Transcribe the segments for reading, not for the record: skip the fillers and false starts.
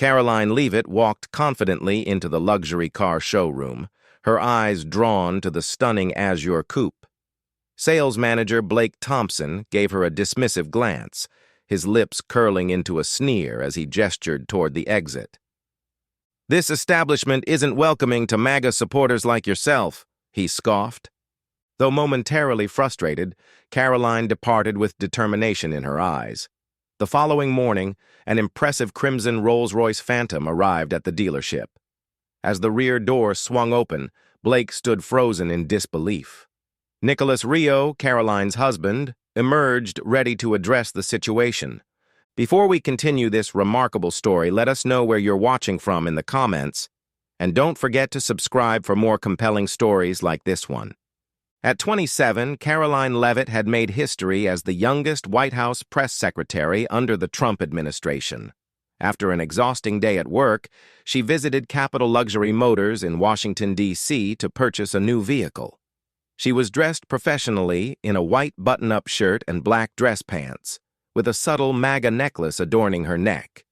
Caroline Leavitt walked confidently into the luxury car showroom, her eyes drawn to the stunning azure coupe. Sales manager Blake Thompson gave her a dismissive glance, his lips curling into a sneer as he gestured toward the exit. "This establishment isn't welcoming to MAGA supporters like yourself," he scoffed. Though momentarily frustrated, Caroline departed with determination in her eyes. The following morning, an impressive crimson Rolls-Royce Phantom arrived at the dealership. As the rear door swung open, Blake stood frozen in disbelief. Nicholas Rio, Caroline's husband, emerged ready to address the situation. Before we continue this remarkable story, let us know where you're watching from in the comments, and don't forget to subscribe for more compelling stories like this one. At 27, Caroline Leavitt had made history as the youngest White House press secretary under the Trump administration. After an exhausting day at work, she visited Capital Luxury Motors in Washington, D.C. to purchase a new vehicle. She was dressed professionally in a white button-up shirt and black dress pants, with a subtle MAGA necklace adorning her neck.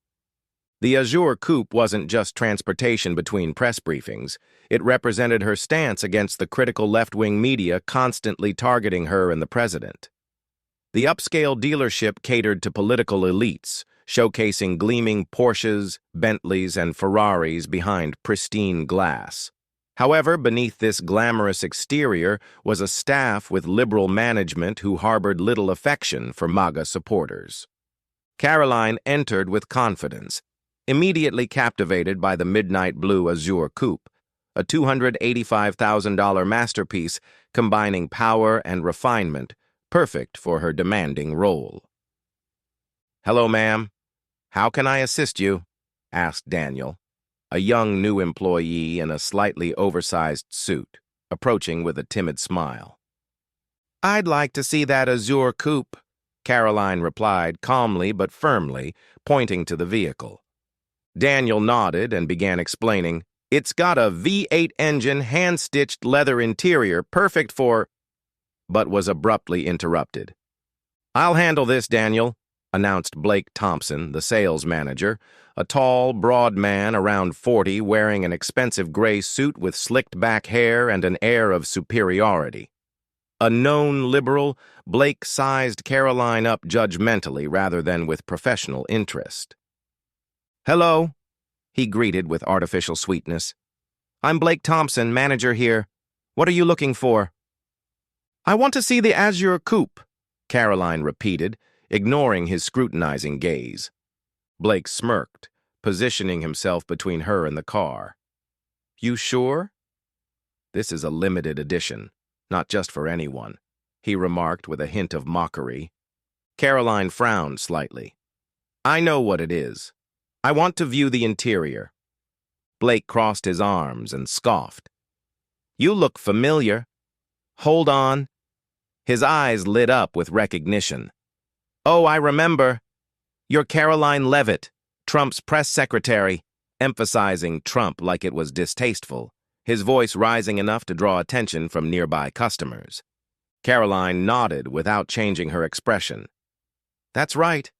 The azure coupe wasn't just transportation between press briefings. It represented her stance against the critical left-wing media constantly targeting her and the president. The upscale dealership catered to political elites, showcasing gleaming Porsches, Bentleys, and Ferraris behind pristine glass. However, beneath this glamorous exterior was a staff with liberal management who harbored little affection for MAGA supporters. Caroline entered with confidence, immediately captivated by the midnight blue azure coupe, a $285,000 masterpiece combining power and refinement, perfect for her demanding role. "Hello, ma'am. How can I assist you?" asked Daniel, a young new employee in a slightly oversized suit, approaching with a timid smile. "I'd like to see that azure coupe," Caroline replied calmly but firmly, pointing to the vehicle. Daniel nodded and began explaining, "It's got a V8 engine, hand-stitched leather interior, perfect for—" but was abruptly interrupted. "I'll handle this, Daniel," announced Blake Thompson, the sales manager, a tall, broad man around 40 wearing an expensive gray suit with slicked back hair and an air of superiority. A known liberal, Blake sized Caroline up judgmentally rather than with professional interest. "Hello," he greeted with artificial sweetness. "I'm Blake Thompson, manager here. What are you looking for?" "I want to see the azure coupe," Caroline repeated, ignoring his scrutinizing gaze. Blake smirked, positioning himself between her and the car. "You sure?" "This is a limited edition, not just for anyone," he remarked with a hint of mockery. Caroline frowned slightly. "I know what it is. I want to view the interior." Blake crossed his arms and scoffed. "You look familiar. Hold on." His eyes lit up with recognition. "Oh, I remember. You're Caroline Leavitt, Trump's press secretary," emphasizing Trump like it was distasteful, his voice rising enough to draw attention from nearby customers. Caroline nodded without changing her expression. "That's right.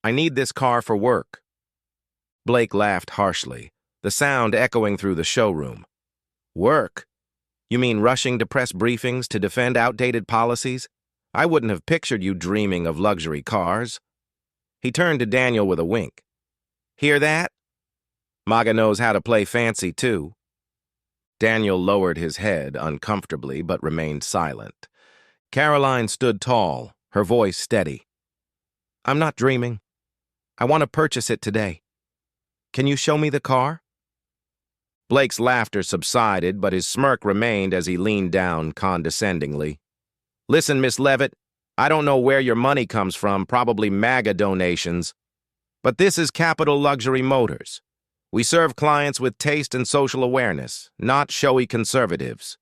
I need this car for work." Blake laughed harshly, the sound echoing through the showroom. "Work? You mean rushing to press briefings to defend outdated policies? I wouldn't have pictured you dreaming of luxury cars." He turned to Daniel with a wink. "Hear that? MAGA knows how to play fancy, too." Daniel lowered his head uncomfortably but remained silent. Caroline stood tall, her voice steady. "I'm not dreaming. I want to purchase it today. Can you show me the car?" Blake's laughter subsided, but his smirk remained as he leaned down condescendingly. "Listen, Miss Leavitt, I don't know where your money comes from, probably MAGA donations. But this is Capital Luxury Motors. We serve clients with taste and social awareness, not showy conservatives."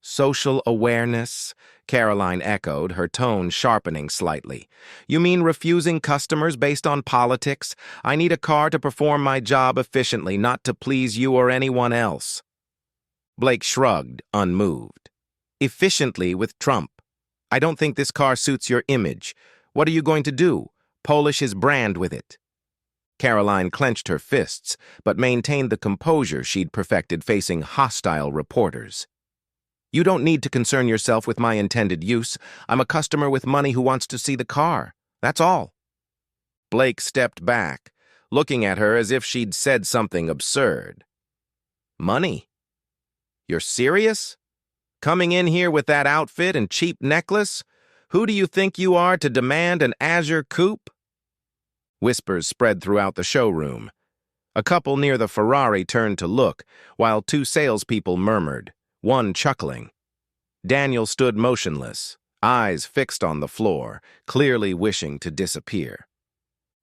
"Social awareness?" Caroline echoed, her tone sharpening slightly. "You mean refusing customers based on politics? I need a car to perform my job efficiently, not to please you or anyone else." Blake shrugged, unmoved. "Efficiently with Trump. I don't think this car suits your image. What are you going to do? Polish his brand with it?" Caroline clenched her fists, but maintained the composure she'd perfected facing hostile reporters. "You don't need to concern yourself with my intended use. I'm a customer with money who wants to see the car. That's all." Blake stepped back, looking at her as if she'd said something absurd. "Money? You're serious? Coming in here with that outfit and cheap necklace? Who do you think you are to demand an azure coupe?" Whispers spread throughout the showroom. A couple near the Ferrari turned to look, while two salespeople murmured, one chuckling. Daniel stood motionless, eyes fixed on the floor, clearly wishing to disappear.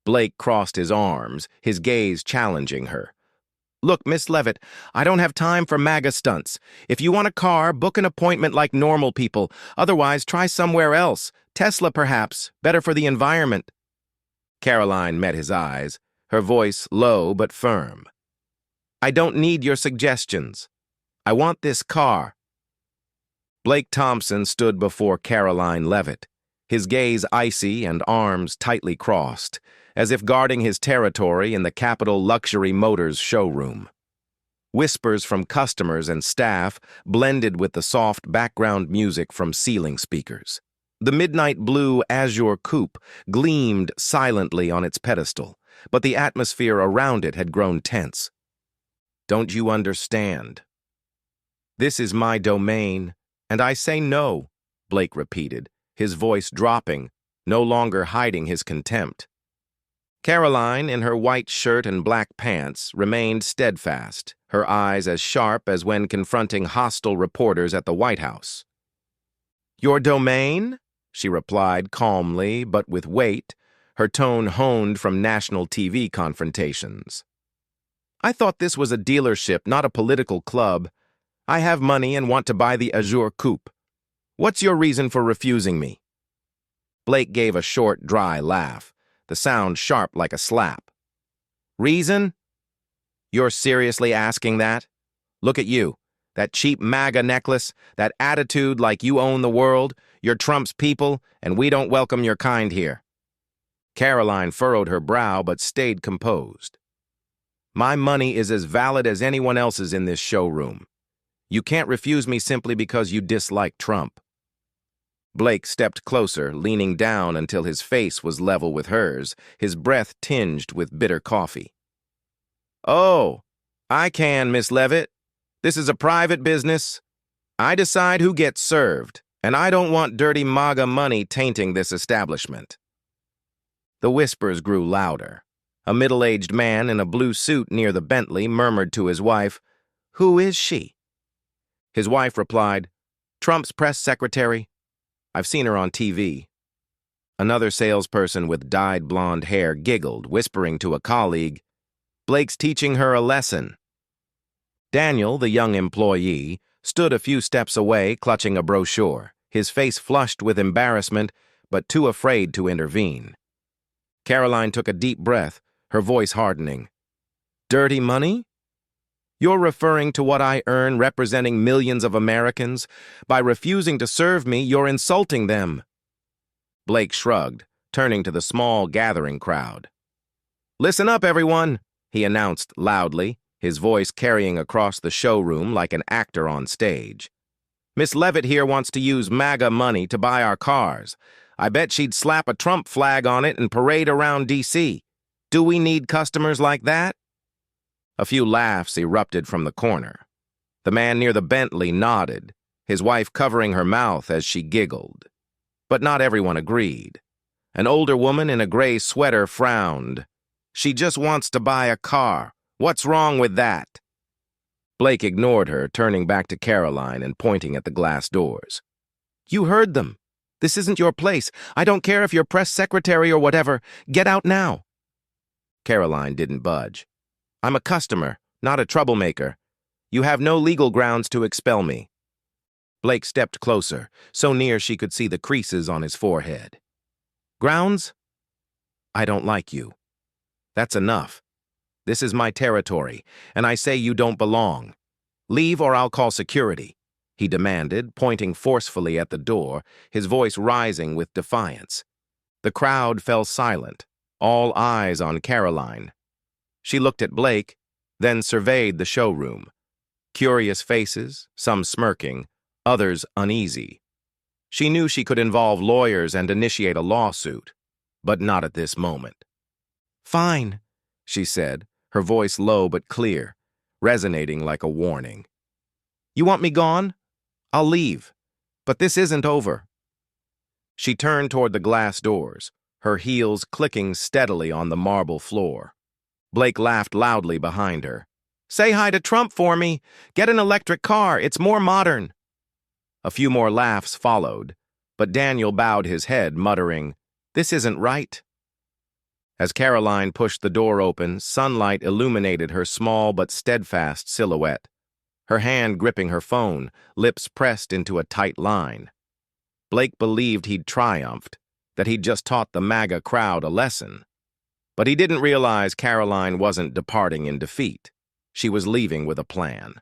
Blake crossed his arms, his gaze challenging her. "Look, Miss Levitt, I don't have time for MAGA stunts. If you want a car, book an appointment like normal people. Otherwise, try somewhere else. Tesla, perhaps. Better for the environment." Caroline met his eyes, her voice low but firm. "I don't need your suggestions. I want this car." Blake Thompson stood before Caroline Levitt, his gaze icy and arms tightly crossed, as if guarding his territory in the Capital Luxury Motors showroom. Whispers from customers and staff blended with the soft background music from ceiling speakers. The midnight blue azure coupe gleamed silently on its pedestal, but the atmosphere around it had grown tense. "Don't you understand? This is my domain, and I say no," Blake repeated, his voice dropping, no longer hiding his contempt. Caroline, in her white shirt and black pants, remained steadfast, her eyes as sharp as when confronting hostile reporters at the White House. "Your domain?" she replied calmly, but with weight, her tone honed from national TV confrontations. "I thought this was a dealership, not a political club. I have money and want to buy the azure coupe. What's your reason for refusing me?" Blake gave a short, dry laugh, the sound sharp like a slap. "Reason? You're seriously asking that? Look at you. That cheap MAGA necklace, that attitude like you own the world, you're Trump's people, and we don't welcome your kind here." Caroline furrowed her brow but stayed composed. "My money is as valid as anyone else's in this showroom. You can't refuse me simply because you dislike Trump." Blake stepped closer, leaning down until his face was level with hers, his breath tinged with bitter coffee. "Oh, I can, Miss Levitt. This is a private business. I decide who gets served, and I don't want dirty MAGA money tainting this establishment." The whispers grew louder. A middle-aged man in a blue suit near the Bentley murmured to his wife, "Who is she?" His wife replied, "Trump's press secretary. I've seen her on TV." Another salesperson with dyed blonde hair giggled, whispering to a colleague, "Blake's teaching her a lesson." Daniel, the young employee, stood a few steps away, clutching a brochure, his face flushed with embarrassment, but too afraid to intervene. Caroline took a deep breath, her voice hardening. "Dirty money? You're referring to what I earn representing millions of Americans. By refusing to serve me, you're insulting them." Blake shrugged, turning to the small gathering crowd. "Listen up, everyone," he announced loudly, his voice carrying across the showroom like an actor on stage. "Miss Levitt here wants to use MAGA money to buy our cars. I bet she'd slap a Trump flag on it and parade around D.C. Do we need customers like that?" A few laughs erupted from the corner. The man near the Bentley nodded, his wife covering her mouth as she giggled. But not everyone agreed. An older woman in a gray sweater frowned. "She just wants to buy a car. What's wrong with that?" Blake ignored her, turning back to Caroline and pointing at the glass doors. "You heard them. This isn't your place. I don't care if you're press secretary or whatever. Get out now." Caroline didn't budge. "I'm a customer, not a troublemaker. You have no legal grounds to expel me." Blake stepped closer, so near she could see the creases on his forehead. "Grounds? I don't like you. That's enough. This is my territory, and I say you don't belong. Leave or I'll call security," he demanded, pointing forcefully at the door, his voice rising with defiance. The crowd fell silent, all eyes on Caroline, She looked at Blake, then surveyed the showroom. Curious faces, some smirking, others uneasy. She knew she could involve lawyers and initiate a lawsuit, but not at this moment. "Fine," she said, her voice low but clear, resonating like a warning. "You want me gone? I'll leave, but this isn't over." She turned toward the glass doors, her heels clicking steadily on the marble floor. Blake laughed loudly behind her. "Say hi to Trump for me. Get an electric car. It's more modern." A few more laughs followed, but Daniel bowed his head, muttering, "This isn't right." As Caroline pushed the door open, sunlight illuminated her small but steadfast silhouette, her hand gripping her phone, lips pressed into a tight line. Blake believed he'd triumphed, that he'd just taught the MAGA crowd a lesson. But he didn't realize Caroline wasn't departing in defeat. She was leaving with a plan.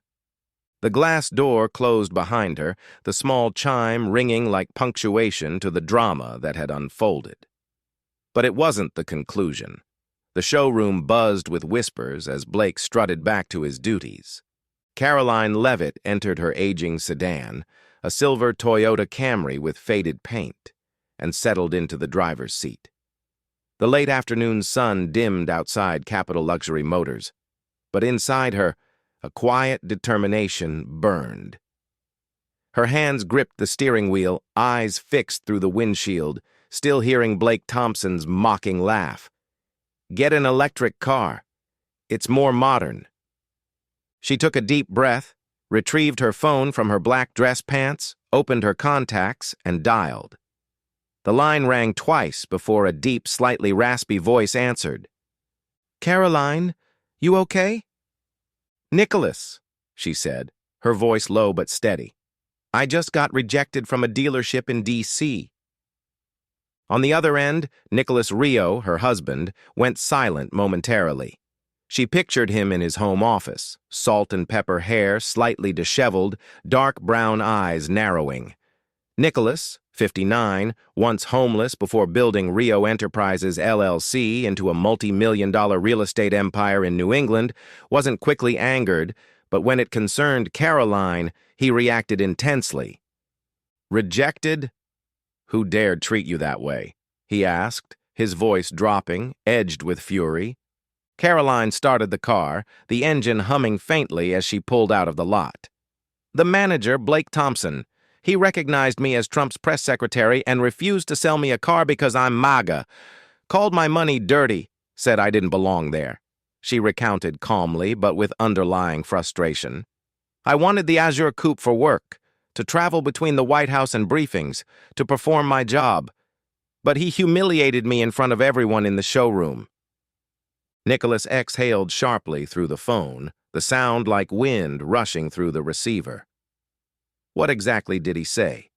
The glass door closed behind her, the small chime ringing like punctuation to the drama that had unfolded. But it wasn't the conclusion. The showroom buzzed with whispers as Blake strutted back to his duties. Caroline Levitt entered her aging sedan, a silver Toyota Camry with faded paint, and settled into the driver's seat. The late afternoon sun dimmed outside Capital Luxury Motors, but inside her, a quiet determination burned. Her hands gripped the steering wheel, eyes fixed through the windshield, still hearing Blake Thompson's mocking laugh. "Get an electric car. It's more modern." She took a deep breath, retrieved her phone from her black dress pants, opened her contacts, and dialed. The line rang twice before a deep, slightly raspy voice answered. "Caroline, you okay?" "Nicholas," she said, her voice low but steady. "I just got rejected from a dealership in D.C." On the other end, Nicholas Rio, her husband, went silent momentarily. She pictured him in his home office, salt and pepper hair slightly disheveled, dark brown eyes narrowing. Nicholas, 59, once homeless before building Rio Enterprises LLC into a multi-million-dollar real estate empire in New England, wasn't quickly angered, but when it concerned Caroline, he reacted intensely. "Rejected? Who dared treat you that way?" he asked, his voice dropping, edged with fury. Caroline started the car, the engine humming faintly as she pulled out of the lot. "The manager, Blake Thompson. He recognized me as Trump's press secretary and refused to sell me a car because I'm MAGA. Called my money dirty, said I didn't belong there." She recounted calmly, but with underlying frustration. "I wanted the Azure coupe for work, to travel between the White House and briefings, to perform my job. But he humiliated me in front of everyone in the showroom." Nicholas exhaled sharply through the phone, the sound like wind rushing through the receiver. What exactly did he say?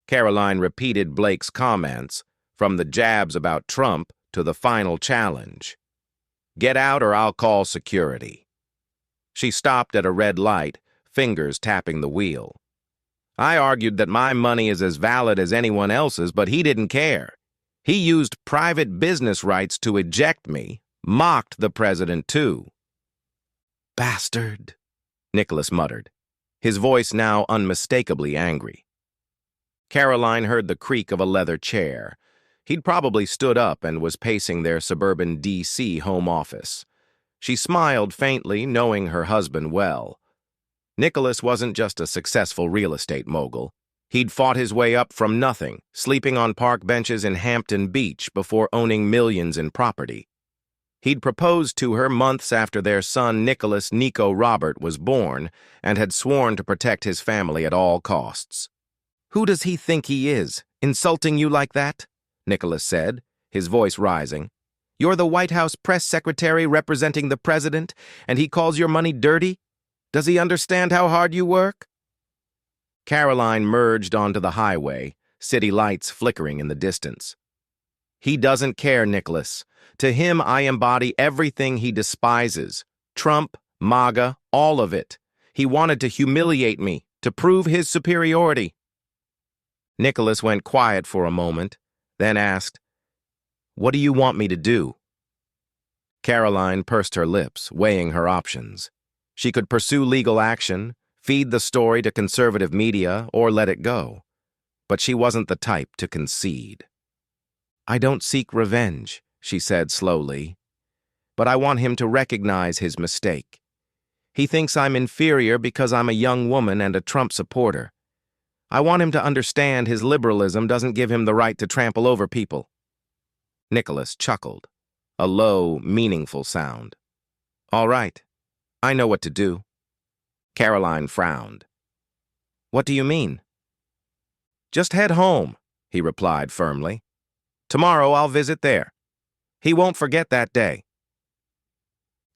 Caroline repeated Blake's comments, from the jabs about Trump to the final challenge. "Get out or I'll call security." She stopped at a red light, fingers tapping the wheel. "I argued that my money is as valid as anyone else's, but he didn't care. He used private business rights to eject me, mocked the president too." "Bastard," Nicholas muttered, his voice now unmistakably angry. Caroline heard the creak of a leather chair. He'd probably stood up and was pacing their suburban D.C. home office. She smiled faintly, knowing her husband well. Nicholas wasn't just a successful real estate mogul. He'd fought his way up from nothing, sleeping on park benches in Hampton Beach before owning millions in property. He'd proposed to her months after their son Nicholas Nico Robert was born and had sworn to protect his family at all costs. "Who does he think he is, insulting you like that?" Nicholas said, his voice rising. "You're the White House press secretary representing the president, and he calls your money dirty? Does he understand how hard you work?" Caroline merged onto the highway, city lights flickering in the distance. "He doesn't care, Nicholas. To him, I embody everything he despises. Trump, MAGA, all of it. He wanted to humiliate me, to prove his superiority." Nicholas went quiet for a moment, then asked, "What do you want me to do?" Caroline pursed her lips, weighing her options. She could pursue legal action, feed the story to conservative media, or let it go. But she wasn't the type to concede. "I don't seek revenge," she said slowly, "but I want him to recognize his mistake. He thinks I'm inferior because I'm a young woman and a Trump supporter. I want him to understand his liberalism doesn't give him the right to trample over people." Nicholas chuckled, a low, meaningful sound. "All right, I know what to do." Caroline frowned. "What do you mean?" "Just head home," he replied firmly. "Tomorrow I'll visit there. He won't forget that day."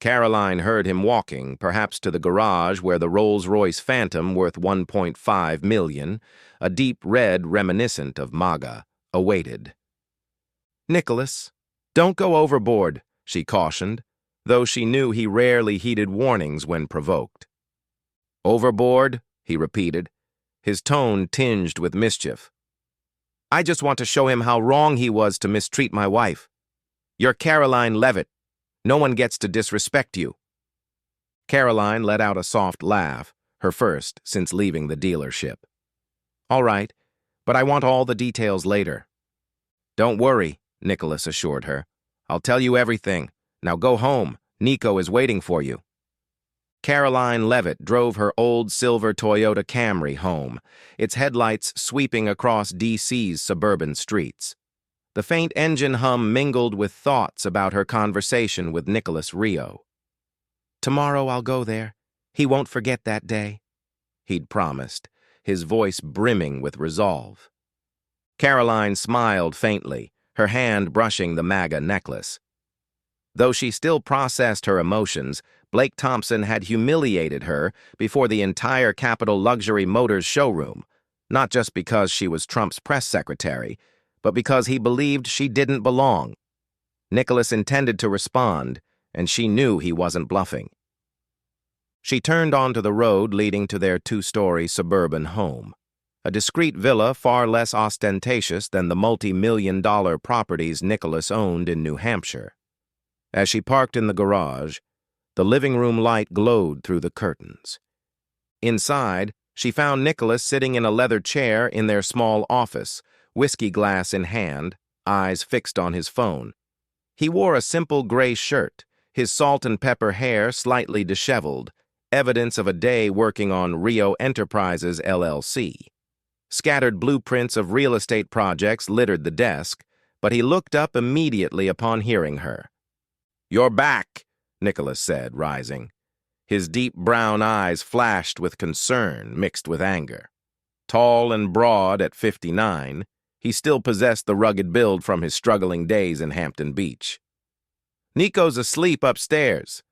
Caroline heard him walking, perhaps to the garage where the Rolls-Royce Phantom worth $1.5 million, a deep red reminiscent of MAGA, awaited. "Nicholas, don't go overboard," she cautioned, though she knew he rarely heeded warnings when provoked. "Overboard?" he repeated, his tone tinged with mischief. "I just want to show him how wrong he was to mistreat my wife. You're Caroline Levitt. No one gets to disrespect you." Caroline let out a soft laugh, her first since leaving the dealership. "All right, but I want all the details later." "Don't worry," Nicholas assured her. "I'll tell you everything. Now go home. Nico is waiting for you." Caroline Levitt drove her old silver Toyota Camry home, its headlights sweeping across D.C.'s suburban streets. The faint engine hum mingled with thoughts about her conversation with Nicholas Rio. "Tomorrow I'll go there. He won't forget that day," he'd promised, his voice brimming with resolve. Caroline smiled faintly, her hand brushing the MAGA necklace. Though she still processed her emotions, Blake Thompson had humiliated her before the entire Capital Luxury Motors showroom, not just because she was Trump's press secretary, but because he believed she didn't belong. Nicholas intended to respond, and she knew he wasn't bluffing. She turned onto the road leading to their two-story suburban home, a discreet villa far less ostentatious than the multi-million-dollar properties Nicholas owned in New Hampshire. As she parked in the garage, the living room light glowed through the curtains. Inside, she found Nicholas sitting in a leather chair in their small office, whiskey glass in hand, eyes fixed on his phone. He wore a simple gray shirt, his salt and pepper hair slightly disheveled, evidence of a day working on Rio Enterprises, LLC. Scattered blueprints of real estate projects littered the desk, but he looked up immediately upon hearing her. "You're back," Nicholas said, rising. His deep brown eyes flashed with concern mixed with anger. Tall and broad at 59, he still possessed the rugged build from his struggling days in Hampton Beach. "Nico's asleep upstairs.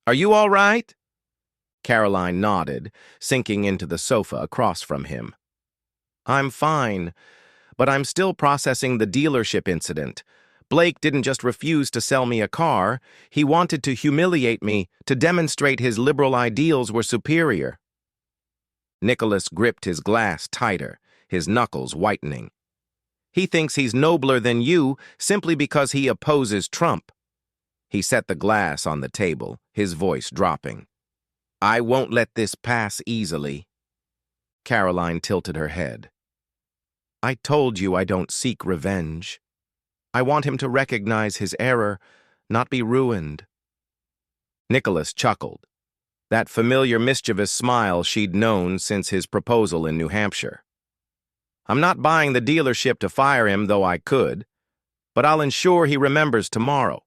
Are you all right?" Caroline nodded, sinking into the sofa across from him. "I'm fine, but I'm still processing the dealership incident. Blake didn't just refuse to sell me a car, he wanted to humiliate me to demonstrate his liberal ideals were superior." Nicholas gripped his glass tighter, his knuckles whitening. "He thinks he's nobler than you simply because he opposes Trump." He set the glass on the table, his voice dropping. "I won't let this pass easily." Caroline tilted her head. "I told you I don't seek revenge. I want him to recognize his error, not be ruined." Nicholas chuckled, that familiar mischievous smile she'd known since his proposal in New Hampshire. "I'm not buying the dealership to fire him, though I could, but I'll ensure he remembers tomorrow."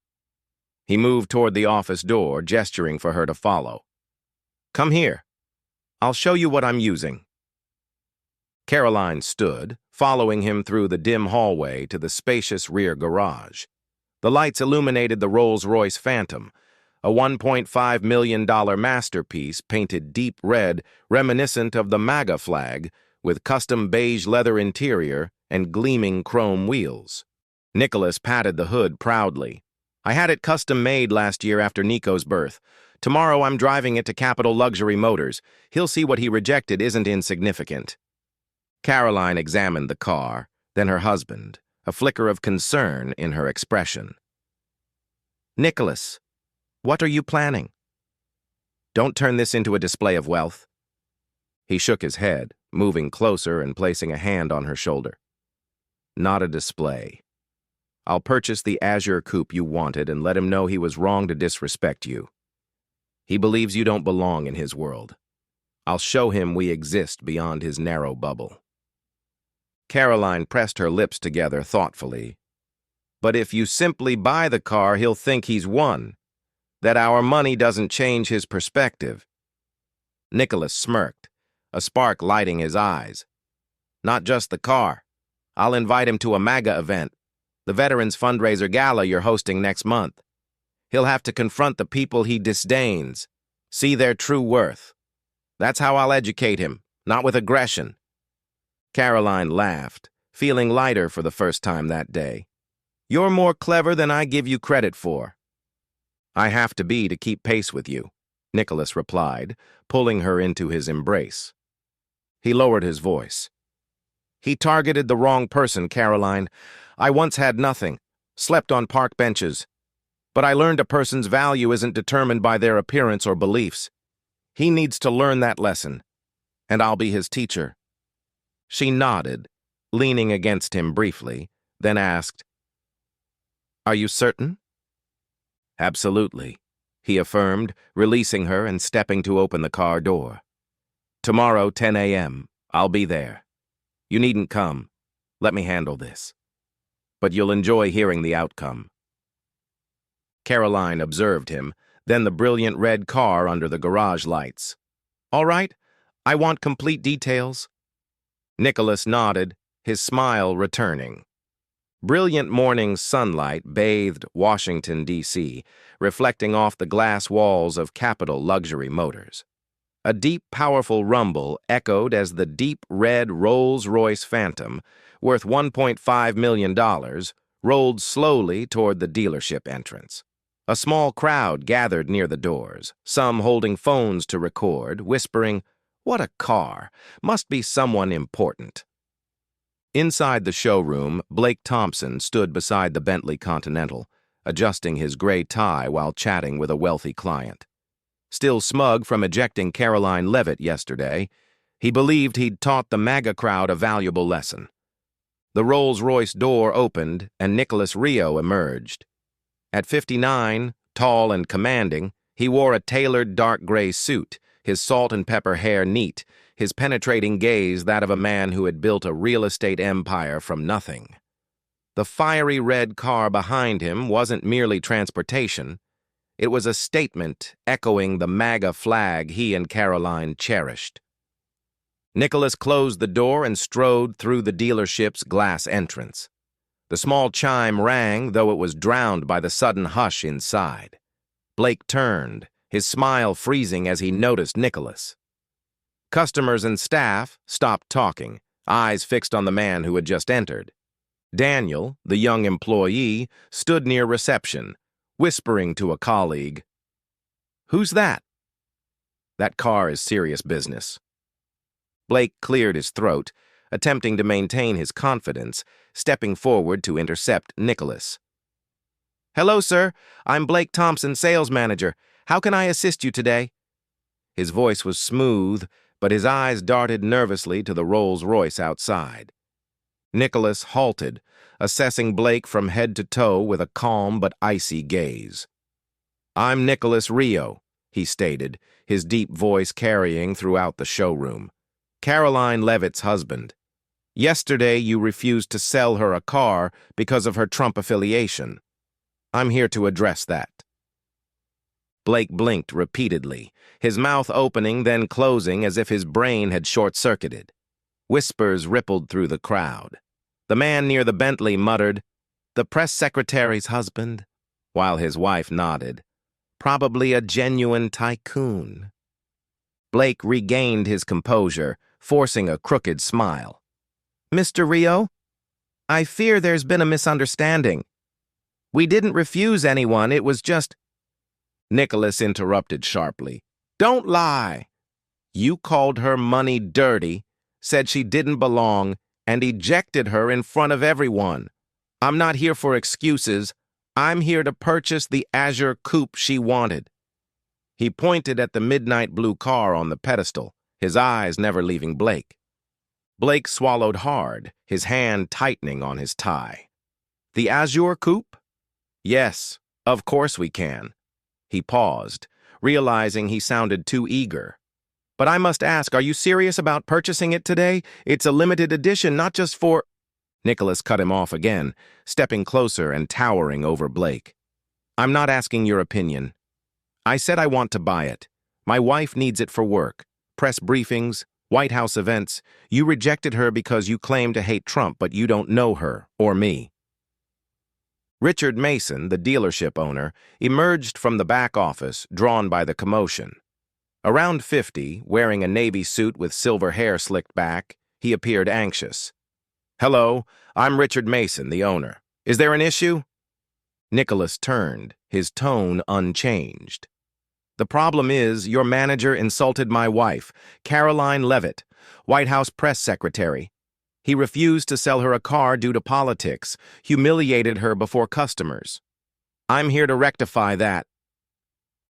He moved toward the office door, gesturing for her to follow. "Come here. I'll show you what I'm using." Caroline stood, following him through the dim hallway to the spacious rear garage. The lights illuminated the Rolls-Royce Phantom, a $1.5 million masterpiece painted deep red reminiscent of the MAGA flag, with custom beige leather interior and gleaming chrome wheels. Nicholas patted the hood proudly. "I had it custom-made last year after Nico's birth. Tomorrow I'm driving it to Capital Luxury Motors. He'll see what he rejected isn't insignificant." Caroline examined the car, then her husband, a flicker of concern in her expression. "Nicholas, What are you planning? Don't turn this into a display of wealth. He shook his head, moving closer and placing a hand on her shoulder. Not a display. I'll purchase the azure coupe you wanted and let him know he was wrong to disrespect you. He believes you don't belong in his world. I'll show him we exist beyond his narrow bubble. Caroline pressed her lips together thoughtfully. But if you simply buy the car, he'll think he's won. That our money doesn't change his perspective. Nicholas smirked, a spark lighting his eyes. Not just the car. I'll invite him to a MAGA event, the Veterans Fundraiser Gala you're hosting next month. He'll have to confront the people he disdains, see their true worth. That's how I'll educate him, not with aggression. Caroline laughed, feeling lighter for the first time that day. You're more clever than I give you credit for. I have to be to keep pace with you, Nicholas replied, pulling her into his embrace. He lowered his voice. He targeted the wrong person, Caroline. I once had nothing, slept on park benches. But I learned a person's value isn't determined by their appearance or beliefs. He needs to learn that lesson, and I'll be his teacher. She nodded, leaning against him briefly, then asked, Are you certain? Absolutely, he affirmed, releasing her and stepping to open the car door. Tomorrow, 10 a.m., I'll be there. You needn't come. Let me handle this. But you'll enjoy hearing the outcome. Caroline observed him, then the brilliant red car under the garage lights. All right, I want complete details. Nicholas nodded, his smile returning. Brilliant morning sunlight bathed Washington, D.C., reflecting off the glass walls of Capitol Luxury Motors. A deep, powerful rumble echoed as the deep red Rolls-Royce Phantom, worth $1.5 million, rolled slowly toward the dealership entrance. A small crowd gathered near the doors, some holding phones to record, whispering, What a car! Must be someone important. Inside the showroom, Blake Thompson stood beside the Bentley Continental, adjusting his gray tie while chatting with a wealthy client. Still smug from ejecting Caroline Levitt yesterday, he believed he'd taught the MAGA crowd a valuable lesson. The Rolls-Royce door opened and Nicholas Rio emerged. At 59, tall and commanding, he wore a tailored dark gray suit, his salt and pepper hair neat, his penetrating gaze that of a man who had built a real estate empire from nothing. The fiery red car behind him wasn't merely transportation. It was a statement echoing the MAGA flag he and Caroline cherished. Nicholas closed the door and strode through the dealership's glass entrance. The small chime rang, though it was drowned by the sudden hush inside. Blake turned, his smile freezing as he noticed Nicholas. Customers and staff stopped talking, eyes fixed on the man who had just entered. Daniel, the young employee, stood near reception, whispering to a colleague, "Who's that?" "That car is serious business." Blake cleared his throat, attempting to maintain his confidence, stepping forward to intercept Nicholas. "Hello, sir. I'm Blake Thompson, sales manager. How can I assist you today?" His voice was smooth, but his eyes darted nervously to the Rolls-Royce outside. Nicholas halted, assessing Blake from head to toe with a calm but icy gaze. "I'm Nicholas Rio," he stated, his deep voice carrying throughout the showroom. "Caroline Levitt's husband. Yesterday you refused to sell her a car because of her Trump affiliation. I'm here to address that." Blake blinked repeatedly, his mouth opening then closing as if his brain had short-circuited. Whispers rippled through the crowd. The man near the Bentley muttered, "The press secretary's husband," while his wife nodded. "Probably a genuine tycoon." Blake regained his composure, forcing a crooked smile. "Mr. Rio, I fear there's been a misunderstanding. We didn't refuse anyone, it was just—" Nicholas interrupted sharply. "Don't lie. You called her money dirty, said she didn't belong, and ejected her in front of everyone. I'm not here for excuses. I'm here to purchase the azure coupe she wanted. He pointed at the midnight blue car on the pedestal, his eyes never leaving Blake. Blake swallowed hard, his hand tightening on his tie. The azure coupe? Yes, of course we can. He paused, realizing he sounded too eager. But I must ask, are you serious about purchasing it today? It's a limited edition, not just for... Nicholas cut him off again, stepping closer and towering over Blake. I'm not asking your opinion. I said I want to buy it. My wife needs it for work. Press briefings, White House events. You rejected her because you claim to hate Trump, but you don't know her or me. Richard Mason, the dealership owner, emerged from the back office, drawn by the commotion. Around 50, wearing a navy suit with silver hair slicked back, he appeared anxious. Hello, I'm Richard Mason, the owner. Is there an issue? Nicholas turned, his tone unchanged. The problem is, your manager insulted my wife, Caroline Levitt, White House press secretary. He refused to sell her a car due to politics, humiliated her before customers. I'm here to rectify that.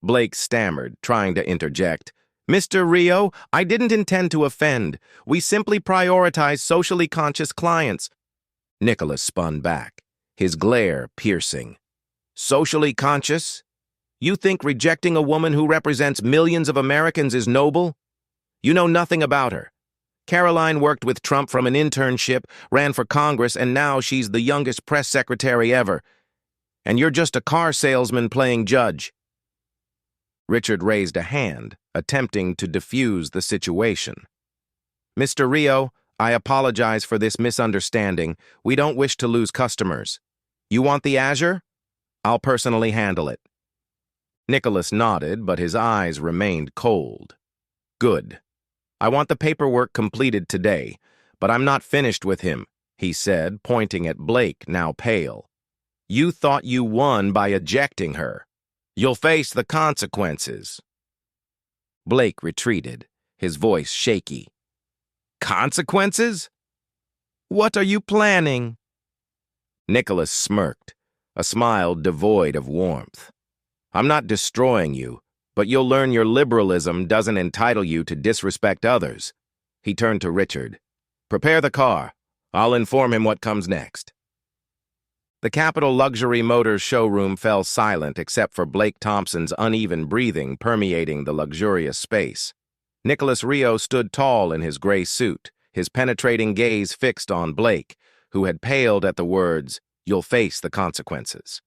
Blake stammered, trying to interject. Mr. Rio, I didn't intend to offend. We simply prioritize socially conscious clients. Nicholas spun back, his glare piercing. Socially conscious? You think rejecting a woman who represents millions of Americans is noble? You know nothing about her. Caroline worked with Trump from an internship, ran for Congress, and now she's the youngest press secretary ever. And you're just a car salesman playing judge. Richard raised a hand, attempting to defuse the situation. Mr. Rio, I apologize for this misunderstanding. We don't wish to lose customers. You want the azure? I'll personally handle it. Nicholas nodded, but his eyes remained cold. Good. I want the paperwork completed today, but I'm not finished with him, he said, pointing at Blake, now pale. You thought you won by ejecting her. You'll face the consequences. Blake retreated, his voice shaky. Consequences? What are you planning? Nicholas smirked, a smile devoid of warmth. I'm not destroying you, but you'll learn your liberalism doesn't entitle you to disrespect others. He turned to Richard. Prepare the car. I'll inform him what comes next. The Capitol Luxury Motors showroom fell silent except for Blake Thompson's uneven breathing permeating the luxurious space. Nicholas Rio stood tall in his gray suit, his penetrating gaze fixed on Blake, who had paled at the words, "You'll face the consequences."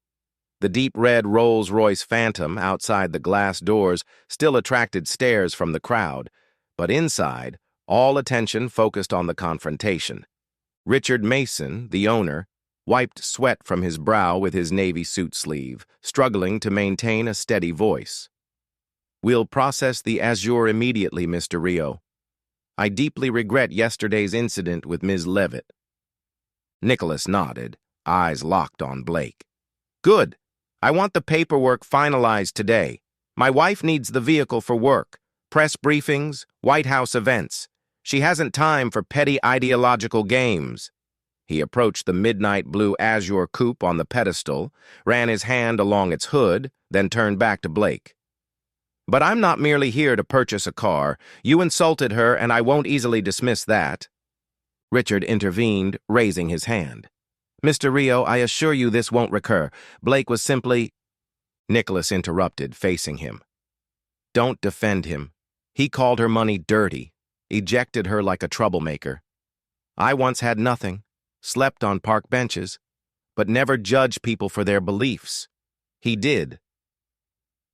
The deep red Rolls-Royce Phantom outside the glass doors still attracted stares from the crowd, but inside, all attention focused on the confrontation. Richard Mason, the owner, wiped sweat from his brow with his navy suit sleeve, struggling to maintain a steady voice. We'll process the azure immediately, Mr. Rio. I deeply regret yesterday's incident with Ms. Levitt. Nicholas nodded, eyes locked on Blake. Good. I want the paperwork finalized today. My wife needs the vehicle for work, press briefings, White House events. She hasn't time for petty ideological games. He approached the midnight blue azure coupe on the pedestal, ran his hand along its hood, then turned back to Blake. But I'm not merely here to purchase a car. You insulted her, and I won't easily dismiss that. Richard intervened, raising his hand. Mr. Rio, I assure you this won't recur. Blake was simply... Nicholas interrupted, facing him. Don't defend him. He called her money dirty, ejected her like a troublemaker. I once had nothing, slept on park benches, but never judged people for their beliefs. He did.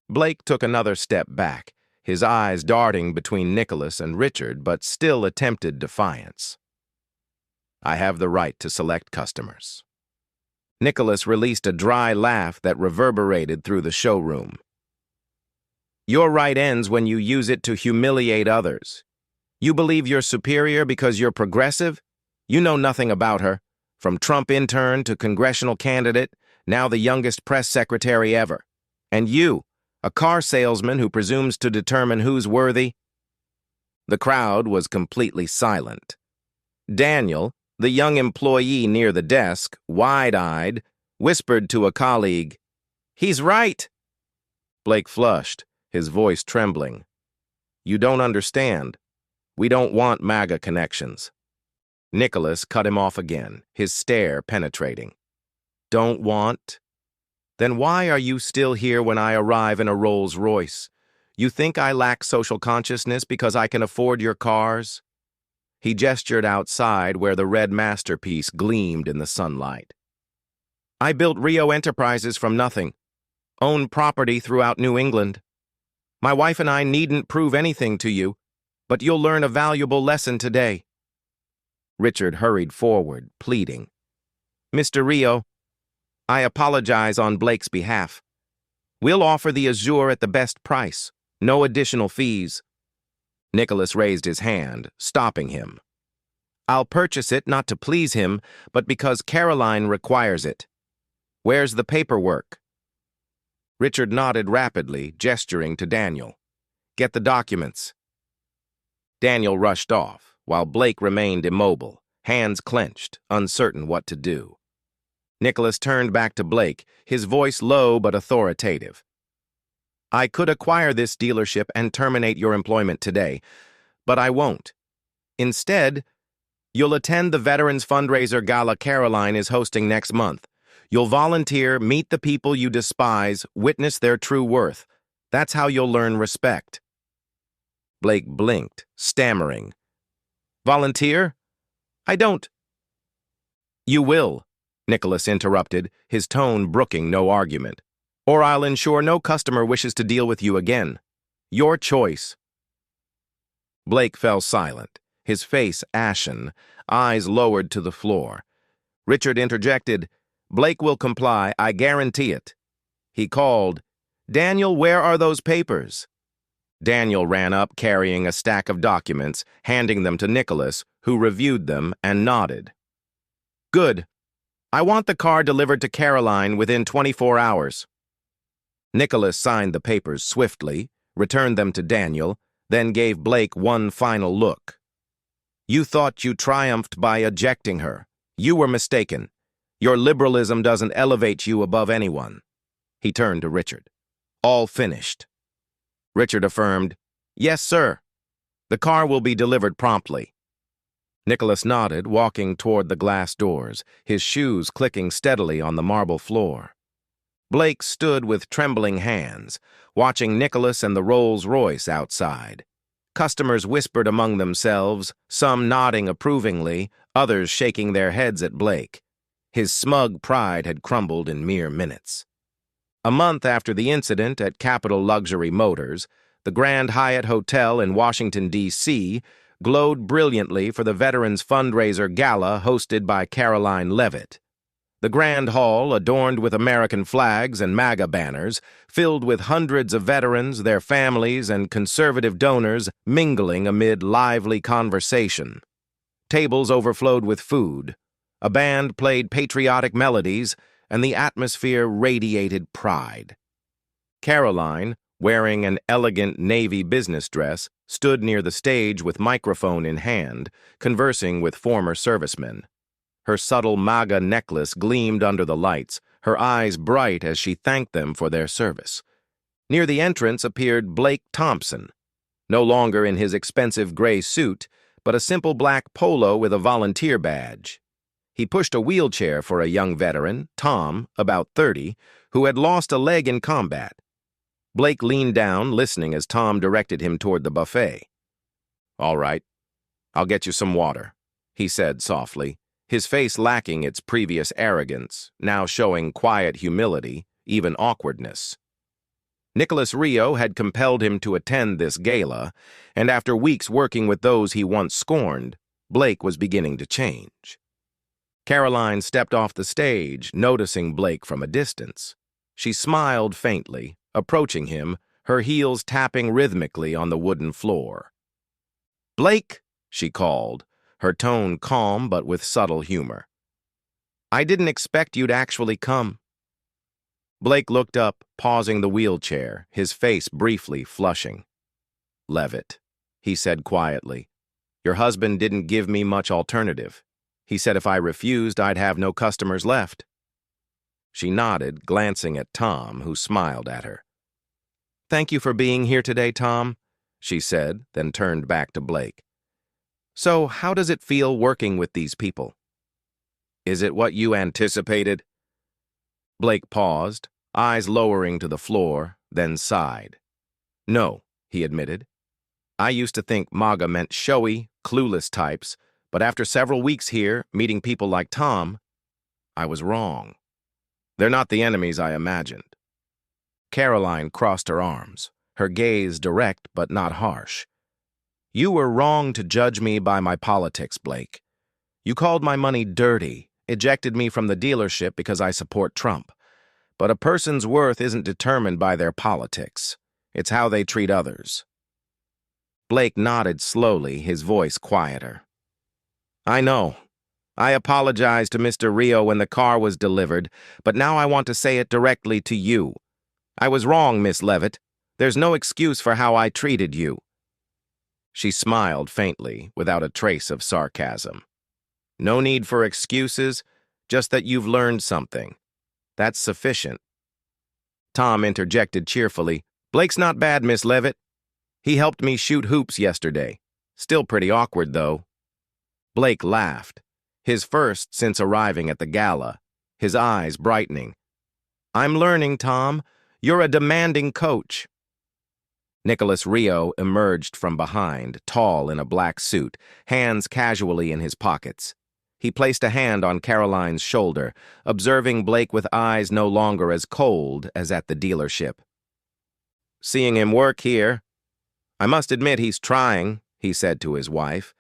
Blake took another step back, his eyes darting between Nicholas and Richard, but still attempted defiance. I have the right to select customers. Nicholas released a dry laugh that reverberated through the showroom. Your right ends when you use it to humiliate others. You believe you're superior because you're progressive? You know nothing about her. From Trump intern to congressional candidate, now the youngest press secretary ever. And you, a car salesman who presumes to determine who's worthy? The crowd was completely silent. Daniel, the young employee near the desk, wide-eyed, whispered to a colleague, "He's right." Blake flushed, his voice trembling. "You don't understand. We don't want MAGA connections." Nicholas cut him off again, his stare penetrating. "Don't want? Then why are you still here when I arrive in a Rolls Royce? You think I lack social consciousness because I can afford your cars?" He gestured outside where the red masterpiece gleamed in the sunlight. "I built Rio Enterprises from nothing. Own property throughout New England. My wife and I needn't prove anything to you, but you'll learn a valuable lesson today." Richard hurried forward, pleading. "Mr. Rio, I apologize on Blake's behalf. We'll offer the Azure at the best price, no additional fees." Nicholas raised his hand, stopping him. "I'll purchase it not to please him, but because Caroline requires it. Where's the paperwork?" Richard nodded rapidly, gesturing to Daniel. "Get the documents." Daniel rushed off, while Blake remained immobile, hands clenched, uncertain what to do. Nicholas turned back to Blake, his voice low but authoritative. "I could acquire this dealership and terminate your employment today, but I won't. Instead, you'll attend the Veterans Fundraiser Gala Caroline is hosting next month. You'll volunteer, meet the people you despise, witness their true worth. That's how you'll learn respect." Blake blinked, stammering. "Volunteer? I don't—" "You will," Nicholas interrupted, his tone brooking no argument. "Or I'll ensure no customer wishes to deal with you again. Your choice." Blake fell silent, his face ashen, eyes lowered to the floor. Richard interjected, "Blake will comply, I guarantee it." He called, "Daniel, where are those papers?" Daniel ran up carrying a stack of documents, handing them to Nicholas, who reviewed them and nodded. "Good. I want the car delivered to Caroline within 24 hours. Nicholas signed the papers swiftly, returned them to Daniel, then gave Blake one final look. "You thought you triumphed by ejecting her. You were mistaken. Your liberalism doesn't elevate you above anyone." He turned to Richard. "All finished." Richard affirmed, "Yes, sir. The car will be delivered promptly." Nicholas nodded, walking toward the glass doors, his shoes clicking steadily on the marble floor. Blake stood with trembling hands, watching Nicholas and the Rolls Royce outside. Customers whispered among themselves, some nodding approvingly, others shaking their heads at Blake. His smug pride had crumbled in mere minutes. A month after the incident at Capital Luxury Motors, the Grand Hyatt Hotel in Washington, D.C., glowed brilliantly for the Veterans Fundraiser Gala hosted by Caroline Leavitt. The Grand Hall, adorned with American flags and MAGA banners, filled with hundreds of veterans, their families, and conservative donors mingling amid lively conversation. Tables overflowed with food. A band played patriotic melodies, and the atmosphere radiated pride. Caroline, wearing an elegant navy business dress, stood near the stage with microphone in hand, conversing with former servicemen. Her subtle MAGA necklace gleamed under the lights, her eyes bright as she thanked them for their service. Near the entrance appeared Blake Thompson, no longer in his expensive gray suit, but a simple black polo with a volunteer badge. He pushed a wheelchair for a young veteran, Tom, about 30, who had lost a leg in combat. Blake leaned down, listening as Tom directed him toward the buffet. "All right, I'll get you some water," he said softly, his face lacking its previous arrogance, now showing quiet humility, even awkwardness. Nicholas Rio had compelled him to attend this gala, and after weeks working with those he once scorned, Blake was beginning to change. Caroline stepped off the stage, noticing Blake from a distance. She smiled faintly, approaching him, her heels tapping rhythmically on the wooden floor. "Blake," she called, her tone calm but with subtle humor. "I didn't expect you'd actually come." Blake looked up, pausing the wheelchair, his face briefly flushing. "Leavitt," he said quietly, "your husband didn't give me much alternative. He said if I refused, I'd have no customers left." She nodded, glancing at Tom, who smiled at her. "Thank you for being here today, Tom," she said, then turned back to Blake. "So, how does it feel working with these people?" "Is it what you anticipated?" Blake paused, eyes lowering to the floor, then sighed. "No," he admitted. "I used to think MAGA meant showy, clueless types, but after several weeks here, meeting people like Tom, I was wrong. They're not the enemies I imagined." Caroline crossed her arms, her gaze direct but not harsh. "You were wrong to judge me by my politics, Blake. You called my money dirty, ejected me from the dealership because I support Trump. But a person's worth isn't determined by their politics. It's how they treat others." Blake nodded slowly, his voice quieter. "I know. I apologized to Mr. Rio when the car was delivered, but now I want to say it directly to you. I was wrong, Miss Levitt. There's no excuse for how I treated you." She smiled faintly, without a trace of sarcasm. "No need for excuses, just that you've learned something. That's sufficient." Tom interjected cheerfully, "Blake's not bad, Miss Levitt. He helped me shoot hoops yesterday. Still pretty awkward, though." Blake laughed, his first since arriving at the gala, his eyes brightening. "I'm learning, Tom. You're a demanding coach." Nicholas Rio emerged from behind, tall in a black suit, hands casually in his pockets. He placed a hand on Caroline's shoulder, observing Blake with eyes no longer as cold as at the dealership. "Seeing him work here. I must admit he's trying," he said to his wife,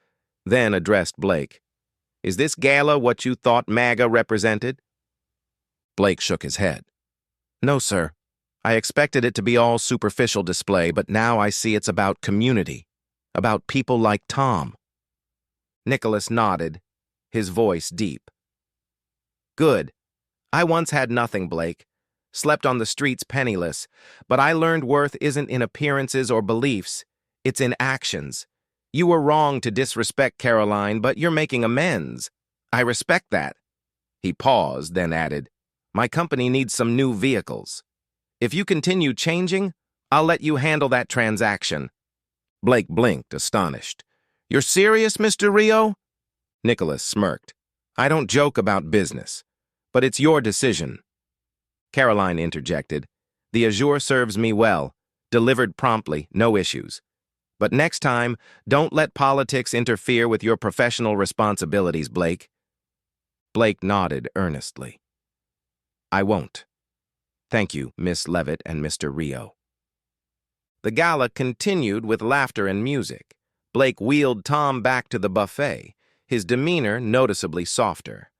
then addressed Blake. "Is this gala what you thought MAGA represented?" Blake shook his head. "No, sir. I expected it to be all superficial display, but now I see it's about community, about people like Tom." Nicholas nodded, his voice deep. "Good. I once had nothing, Blake. Slept on the streets penniless, but I learned worth isn't in appearances or beliefs, it's in actions. You were wrong to disrespect Caroline, but you're making amends. I respect that." He paused, then added, "My company needs some new vehicles. If you continue changing, I'll let you handle that transaction." Blake blinked, astonished. "You're serious, Mr. Rio?" Nicholas smirked. "I don't joke about business, but it's your decision." Caroline interjected. "The Azure serves me well, delivered promptly, no issues. But next time, don't let politics interfere with your professional responsibilities, Blake." Blake nodded earnestly. "I won't. Thank you, Miss Levitt and Mr. Rio." The gala continued with laughter and music. Blake wheeled Tom back to the buffet, his demeanor noticeably softer.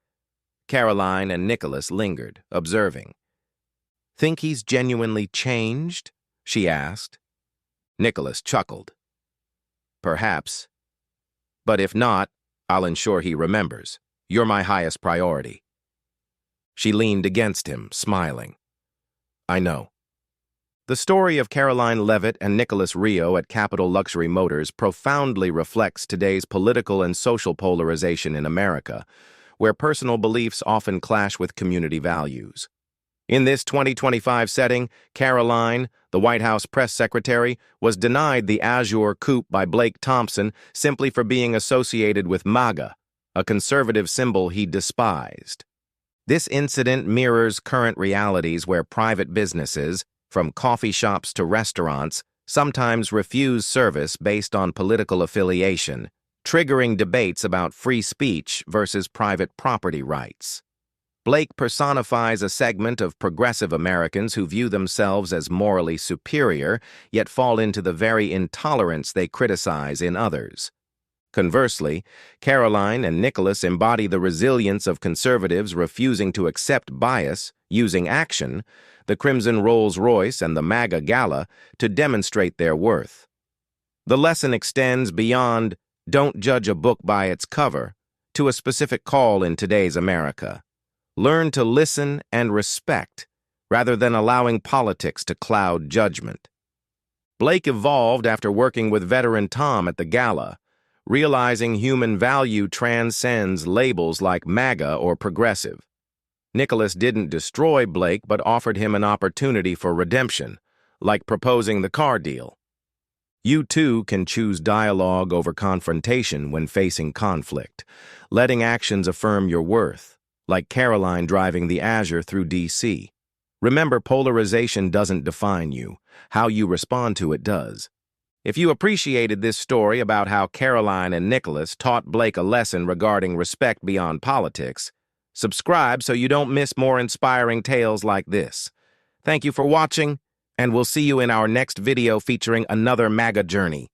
Caroline and Nicholas lingered, observing. "Think he's genuinely changed?" she asked. Nicholas chuckled. "Perhaps. But if not, I'll ensure he remembers. You're my highest priority." She leaned against him, smiling. "I know." The story of Caroline Levitt and Nicholas Rio at Capital Luxury Motors profoundly reflects today's political and social polarization in America, where personal beliefs often clash with community values. In this 2025 setting, Caroline, the White House press secretary, was denied the Azure coupe by Blake Thompson simply for being associated with MAGA, a conservative symbol he despised. This incident mirrors current realities where private businesses, from coffee shops to restaurants, sometimes refuse service based on political affiliation, triggering debates about free speech versus private property rights. Blake personifies a segment of progressive Americans who view themselves as morally superior, yet fall into the very intolerance they criticize in others. Conversely, Caroline and Nicholas embody the resilience of conservatives refusing to accept bias, using action, the Crimson Rolls-Royce and the MAGA Gala, to demonstrate their worth. The lesson extends beyond "don't judge a book by its cover" to a specific call in today's America. Learn to listen and respect, rather than allowing politics to cloud judgment. Blake evolved after working with veteran Tom at the gala, realizing human value transcends labels like MAGA or progressive. Nicholas didn't destroy Blake but offered him an opportunity for redemption, like proposing the car deal. You too can choose dialogue over confrontation when facing conflict, letting actions affirm your worth, like Caroline driving the Azure through DC. Remember, polarization doesn't define you. How you respond to it does. If you appreciated this story about how Caroline and Nicholas taught Blake a lesson regarding respect beyond politics, subscribe so you don't miss more inspiring tales like this. Thank you for watching, and we'll see you in our next video featuring another MAGA journey.